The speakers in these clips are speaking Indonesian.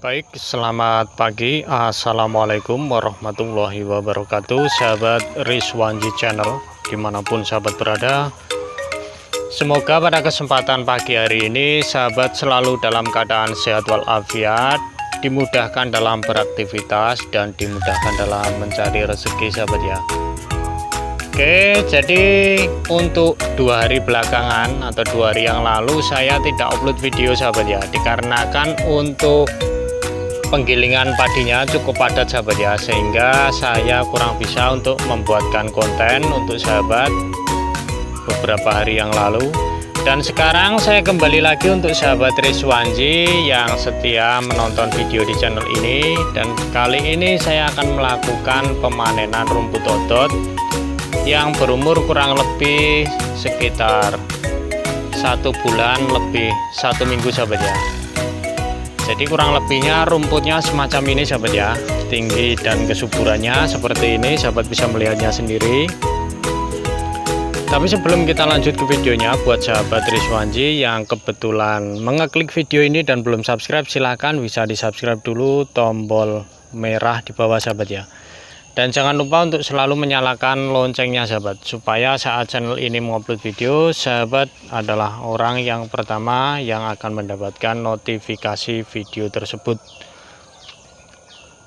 Baik, selamat pagi. Assalamualaikum warahmatullahi wabarakatuh, sahabat Rizwanji Channel dimanapun sahabat berada. Semoga pada kesempatan pagi hari ini sahabat selalu dalam keadaan sehat walafiat, dimudahkan dalam beraktivitas dan dimudahkan dalam mencari rezeki sahabat ya. Oke, jadi untuk 2 hari belakangan atau 2 hari yang lalu saya tidak upload video sahabat ya, dikarenakan untuk penggilingan padinya cukup padat sahabat ya, sehingga saya kurang bisa untuk membuatkan konten untuk sahabat beberapa hari yang lalu. Dan sekarang saya kembali lagi untuk sahabat Rizwanji yang setia menonton video di channel ini. Dan kali ini saya akan melakukan pemanenan rumput odot yang berumur kurang lebih sekitar 1 bulan lebih 1 minggu sahabat ya. Jadi kurang lebihnya rumputnya semacam ini sahabat ya, tinggi dan kesuburannya seperti ini, sahabat bisa melihatnya sendiri. Tapi sebelum kita lanjut ke videonya, buat sahabat Rizwanji yang kebetulan mengeklik video ini dan belum subscribe, silahkan bisa di subscribe dulu, tombol merah di bawah sahabat ya. Dan jangan lupa untuk selalu menyalakan loncengnya sahabat, supaya saat channel ini mengupload video, sahabat adalah orang yang pertama yang akan mendapatkan notifikasi video tersebut.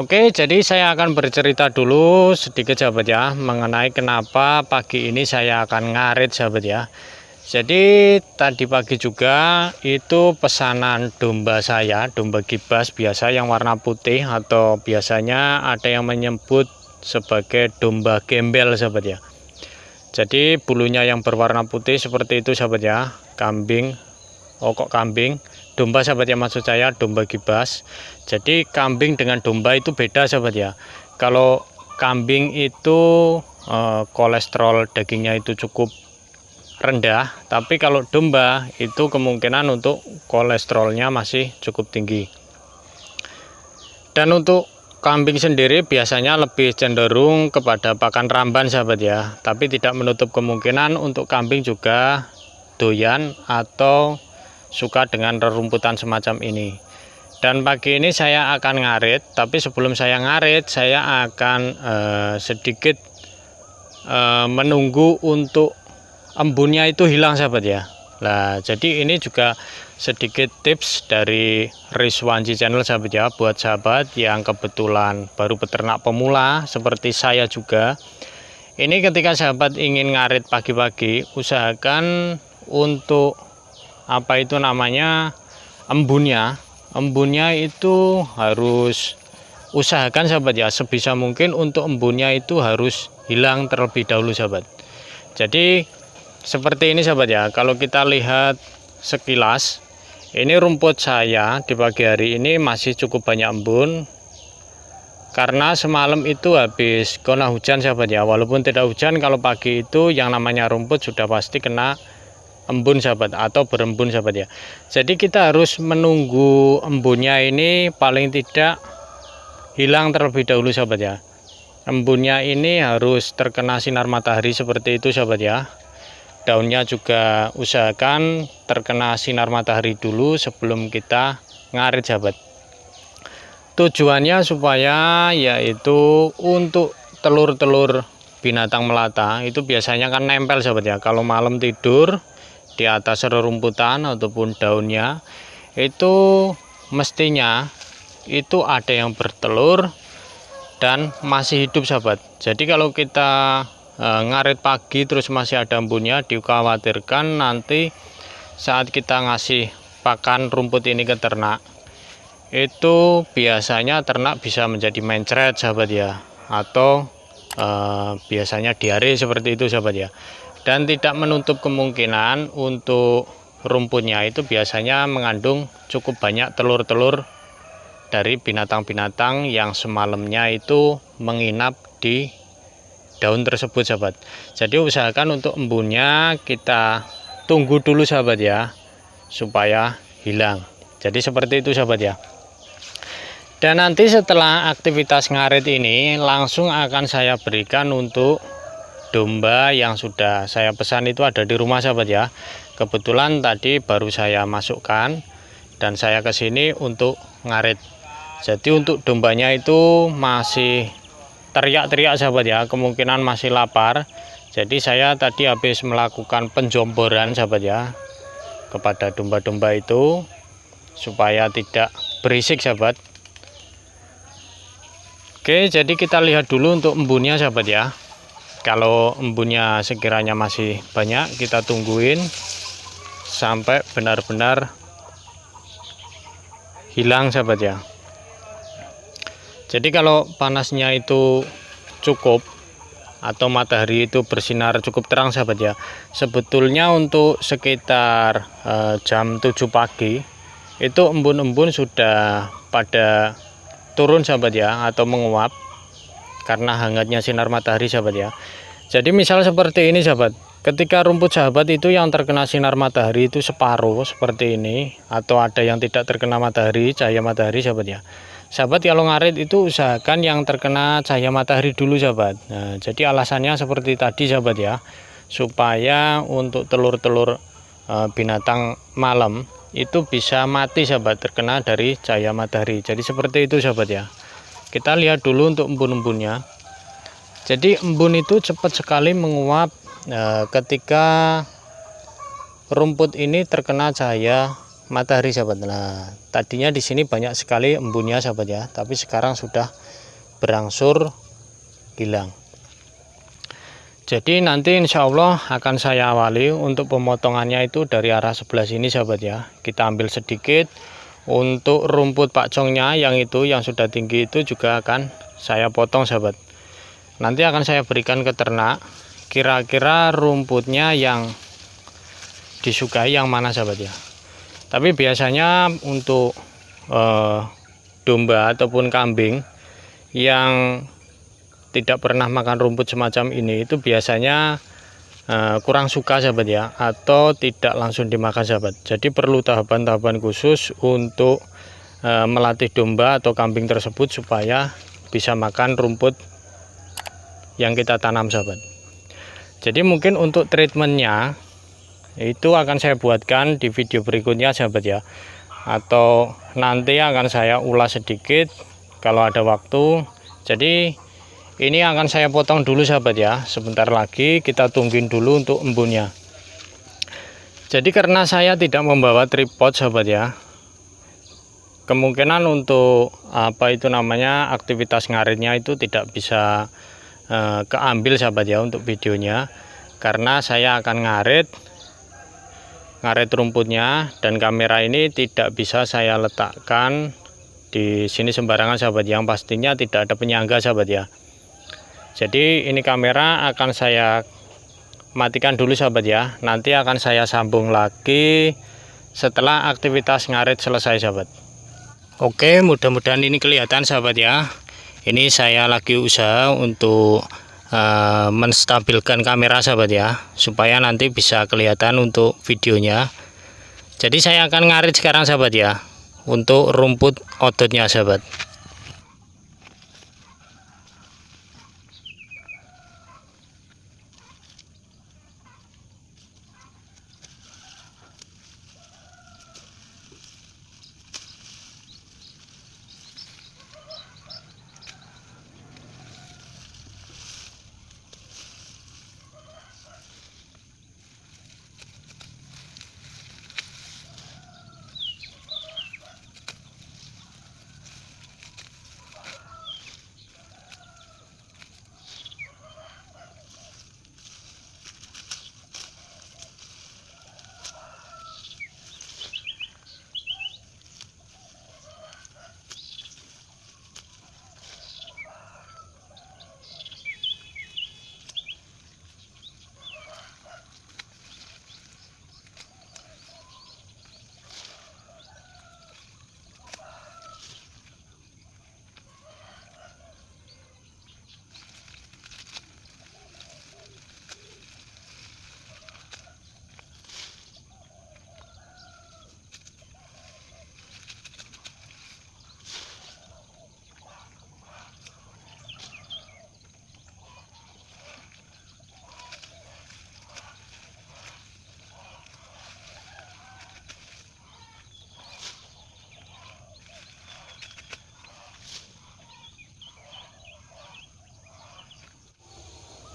Oke, jadi saya akan bercerita dulu sedikit sahabat ya, mengenai kenapa pagi ini saya akan ngarit sahabat ya. Jadi tadi pagi juga itu pesanan domba saya, domba gibas biasa yang warna putih, atau biasanya ada yang menyebut sebagai domba gembel sahabat ya. Jadi bulunya yang berwarna putih seperti itu sahabat ya, kambing, kambing, domba sahabat ya, maksud saya domba gibas. Jadi kambing dengan domba itu beda sahabat ya. Kalau kambing itu kolesterol dagingnya itu cukup rendah, tapi kalau domba itu kemungkinan untuk kolesterolnya masih cukup tinggi. Dan untuk kambing sendiri biasanya lebih cenderung kepada pakan ramban sahabat ya, tapi tidak menutup kemungkinan untuk kambing juga doyan atau suka dengan rerumputan semacam ini. Dan pagi ini saya akan ngarit, tapi sebelum saya ngarit saya akan sedikit menunggu untuk embunnya itu hilang sahabat ya. Nah, jadi ini juga sedikit tips dari Rizwanji Channel sahabat ya, buat sahabat yang kebetulan baru peternak pemula seperti saya juga. Ini ketika sahabat ingin ngarit pagi-pagi, usahakan untuk apa itu namanya, embunnya itu harus usahakan sahabat ya, sebisa mungkin untuk embunnya itu harus hilang terlebih dahulu sahabat. Jadi seperti ini sahabat ya, kalau kita lihat sekilas, ini rumput saya di pagi hari ini masih cukup banyak embun, karena semalam itu habis kena hujan sahabat ya. Walaupun tidak hujan, kalau pagi itu yang namanya rumput sudah pasti kena embun sahabat, atau berembun sahabat ya. Jadi kita harus menunggu embunnya ini paling tidak hilang terlebih dahulu sahabat ya. Embunnya ini harus terkena sinar matahari seperti itu sahabat ya. Daunnya juga usahakan terkena sinar matahari dulu sebelum kita ngarit sahabat. Tujuannya supaya yaitu untuk telur-telur binatang melata itu biasanya kan nempel sahabat ya. Kalau malam tidur di atas rerumputan ataupun daunnya, itu mestinya itu ada yang bertelur dan masih hidup sahabat. Jadi kalau kita ngarit pagi terus masih ada embunnya, dikhawatirkan nanti saat kita ngasih pakan rumput ini ke ternak, itu biasanya ternak bisa menjadi mencret sahabat ya, atau biasanya diare seperti itu sahabat ya. Dan tidak menutup kemungkinan untuk rumputnya itu biasanya mengandung cukup banyak telur-telur dari binatang-binatang yang semalamnya itu menginap di daun tersebut sahabat. Jadi usahakan untuk embunnya kita tunggu dulu sahabat ya, supaya hilang. Jadi seperti itu sahabat ya. Dan nanti setelah aktivitas ngarit ini langsung akan saya berikan untuk domba yang sudah saya pesan, itu ada di rumah sahabat ya. Kebetulan tadi baru saya masukkan dan saya kesini untuk ngarit. Jadi untuk dombanya itu masih teriak-teriak sahabat ya, kemungkinan masih lapar. Jadi saya tadi habis melakukan penjomboran sahabat ya kepada domba-domba itu supaya tidak berisik sahabat. Oke, jadi kita lihat dulu untuk embunnya sahabat ya. Kalau embunnya sekiranya masih banyak, kita tungguin sampai benar-benar hilang sahabat ya. Jadi kalau panasnya itu cukup atau matahari itu bersinar cukup terang sahabat ya, sebetulnya untuk sekitar jam 7 pagi itu embun-embun sudah pada turun sahabat ya, atau menguap karena hangatnya sinar matahari sahabat ya. Jadi misal seperti ini sahabat, ketika rumput sahabat itu yang terkena sinar matahari itu separuh seperti ini, atau ada yang tidak terkena matahari, cahaya matahari sahabat ya. Sahabat kalau ngarit itu usahakan yang terkena cahaya matahari dulu sahabat. Nah, jadi alasannya seperti tadi sahabat ya, supaya untuk telur-telur binatang malam itu bisa mati sahabat, terkena dari cahaya matahari. Jadi seperti itu sahabat ya. Kita lihat dulu untuk embun-embunnya. Jadi embun itu cepat sekali menguap ketika rumput ini terkena cahaya matahari sahabat. Nah, tadinya di sini banyak sekali embunnya sahabat ya, tapi sekarang sudah berangsur hilang. Jadi nanti insya Allah akan saya awali untuk pemotongannya itu dari arah sebelah sini sahabat ya. Kita ambil sedikit. Untuk rumput pakcongnya yang sudah tinggi itu juga akan saya potong sahabat. Nanti akan saya berikan ke ternak. Kira-kira rumputnya yang disukai yang mana sahabat ya. Tapi biasanya untuk domba ataupun kambing yang tidak pernah makan rumput semacam ini itu biasanya kurang suka sahabat ya, atau tidak langsung dimakan sahabat. Jadi perlu tahapan-tahapan khusus untuk melatih domba atau kambing tersebut supaya bisa makan rumput yang kita tanam sahabat. Jadi mungkin untuk treatmentnya itu akan saya buatkan di video berikutnya sahabat ya, atau nanti akan saya ulas sedikit kalau ada waktu. Jadi ini akan saya potong dulu sahabat ya, sebentar lagi kita tungguin dulu untuk embunnya. Jadi karena saya tidak membawa tripod sahabat ya, kemungkinan untuk aktivitas ngaritnya itu tidak bisa keambil sahabat ya untuk videonya, karena saya akan ngarit rumputnya, dan kamera ini tidak bisa saya letakkan di sini sembarangan sahabat, yang pastinya tidak ada penyangga sahabat ya. Jadi ini kamera akan saya matikan dulu sahabat ya, nanti akan saya sambung lagi setelah aktivitas ngarit selesai sahabat. Oke, mudah-mudahan ini kelihatan sahabat ya. Ini saya lagi usaha untuk menstabilkan kamera sahabat ya, supaya nanti bisa kelihatan untuk videonya. Jadi saya akan ngarit sekarang sahabat ya, untuk rumput outdoornya sahabat.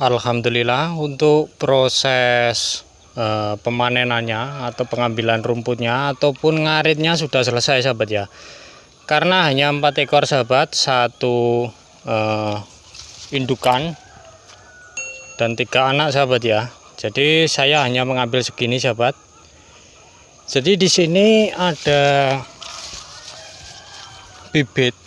Alhamdulillah untuk proses pemanenannya atau pengambilan rumputnya ataupun ngaritnya sudah selesai sahabat ya. Karena hanya 4 ekor sahabat, satu indukan dan 3 anak sahabat ya. Jadi saya hanya mengambil segini sahabat. Jadi di sini ada bibit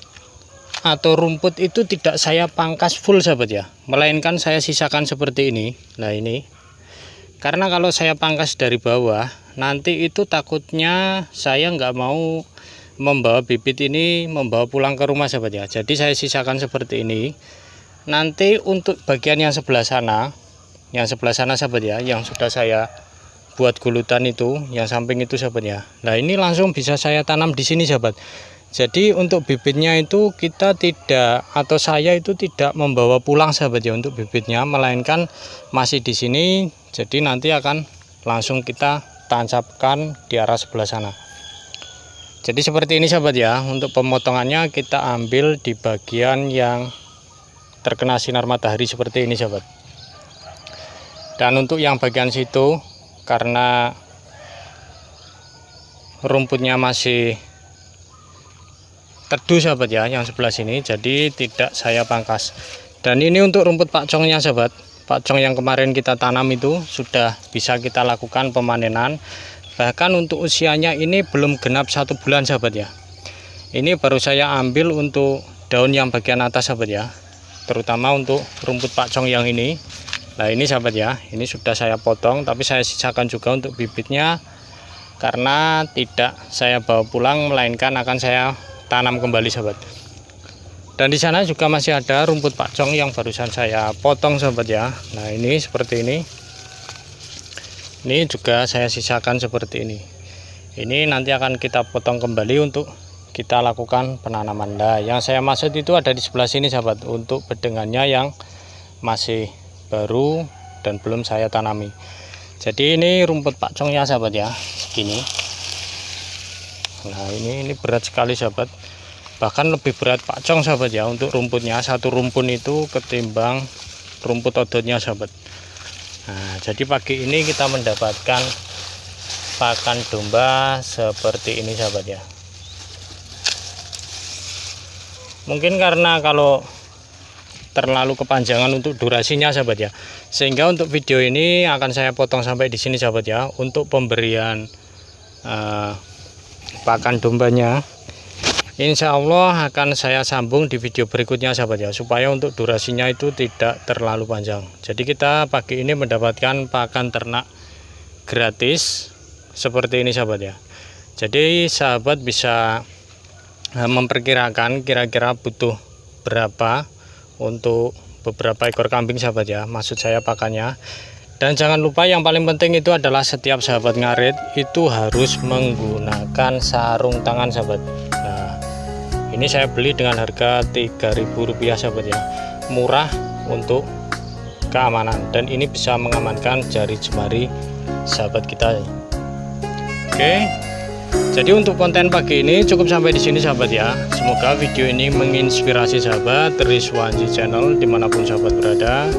atau rumput itu tidak saya pangkas full sahabat ya, melainkan saya sisakan seperti ini. Nah ini karena kalau saya pangkas dari bawah nanti itu takutnya saya nggak mau membawa bibit ini membawa pulang ke rumah sahabat ya. Jadi saya sisakan seperti ini. Nanti untuk bagian yang sebelah sana sahabat ya, yang sudah saya buat gulutan itu, yang samping itu sahabat ya. Nah ini langsung bisa saya tanam di sini sahabat. Jadi untuk bibitnya itu kita tidak, atau saya itu tidak membawa pulang sahabat ya untuk bibitnya, melainkan masih di sini. Jadi nanti akan langsung kita tancapkan di arah sebelah sana. Jadi seperti ini sahabat ya. Untuk pemotongannya kita ambil di bagian yang terkena sinar matahari seperti ini sahabat. Dan untuk yang bagian situ karena rumputnya masih teduh sahabat ya, yang sebelah sini, jadi tidak saya pangkas. Dan ini untuk rumput pakcongnya sahabat, pakcong yang kemarin kita tanam itu sudah bisa kita lakukan pemanenan. Bahkan untuk usianya ini belum genap 1 bulan sahabat ya. Ini baru saya ambil untuk daun yang bagian atas sahabat ya, terutama untuk rumput pakcong yang ini. Nah ini sahabat ya, ini sudah saya potong, tapi saya sisakan juga untuk bibitnya karena tidak saya bawa pulang, melainkan akan saya tanam kembali sahabat. Dan di sana juga masih ada rumput pakcong yang barusan saya potong sahabat ya. Nah ini seperti ini. Ini juga saya sisakan seperti ini. Ini nanti akan kita potong kembali untuk kita lakukan penanaman. Nah yang saya maksud itu ada di sebelah sini sahabat, untuk bedengannya yang masih baru dan belum saya tanami. Jadi ini rumput pakcongnya sahabat ya, segini. Nah ini berat sekali sahabat, bahkan lebih berat pakcong sahabat ya untuk rumputnya. Satu rumpun itu ketimbang rumput odotnya sahabat. Nah jadi pagi ini kita mendapatkan pakan domba seperti ini sahabat ya. Mungkin karena kalau terlalu kepanjangan untuk durasinya sahabat ya, sehingga untuk video ini akan saya potong sampai di sini sahabat ya. Untuk pemberian pakan dombanya insya Allah akan saya sambung di video berikutnya sahabat ya, supaya untuk durasinya itu tidak terlalu panjang. Jadi kita pagi ini mendapatkan pakan ternak gratis seperti ini sahabat ya. Jadi sahabat bisa memperkirakan kira-kira butuh berapa untuk beberapa ekor kambing sahabat ya, maksud saya pakannya. Dan jangan lupa yang paling penting itu adalah setiap sahabat ngarit itu harus menggunakan sarung tangan sahabat. Nah ini saya beli dengan harga Rp3.000 sahabat ya, murah untuk keamanan, dan ini bisa mengamankan jari jemari sahabat kita. Oke, jadi untuk konten pagi ini cukup sampai di sini sahabat ya. Semoga video ini menginspirasi sahabat Rizwanji Channel dimanapun sahabat berada.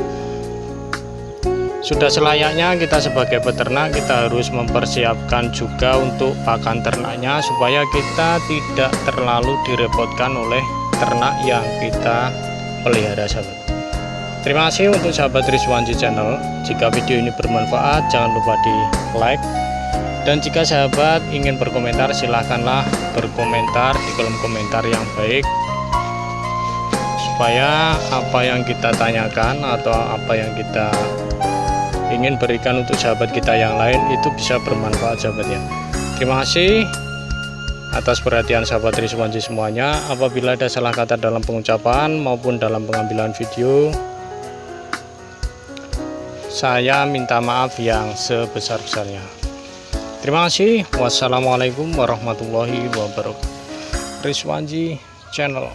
Sudah selayaknya kita sebagai peternak kita harus mempersiapkan juga untuk pakan ternaknya, supaya kita tidak terlalu direpotkan oleh ternak yang kita pelihara sahabat. Terima kasih untuk sahabat Rizwanji Channel. Jika video ini bermanfaat jangan lupa di like, dan jika sahabat ingin berkomentar silahkanlah berkomentar di kolom komentar yang baik, supaya apa yang kita tanyakan atau apa yang kita ingin berikan untuk sahabat kita yang lain itu bisa bermanfaat sahabat ya. Terima kasih atas perhatian sahabat Rizwanji semuanya. Apabila ada salah kata dalam pengucapan maupun dalam pengambilan video, saya minta maaf yang sebesar-besarnya. Terima kasih. Wassalamualaikum warahmatullahi wabarakatuh. Rizwanji Channel.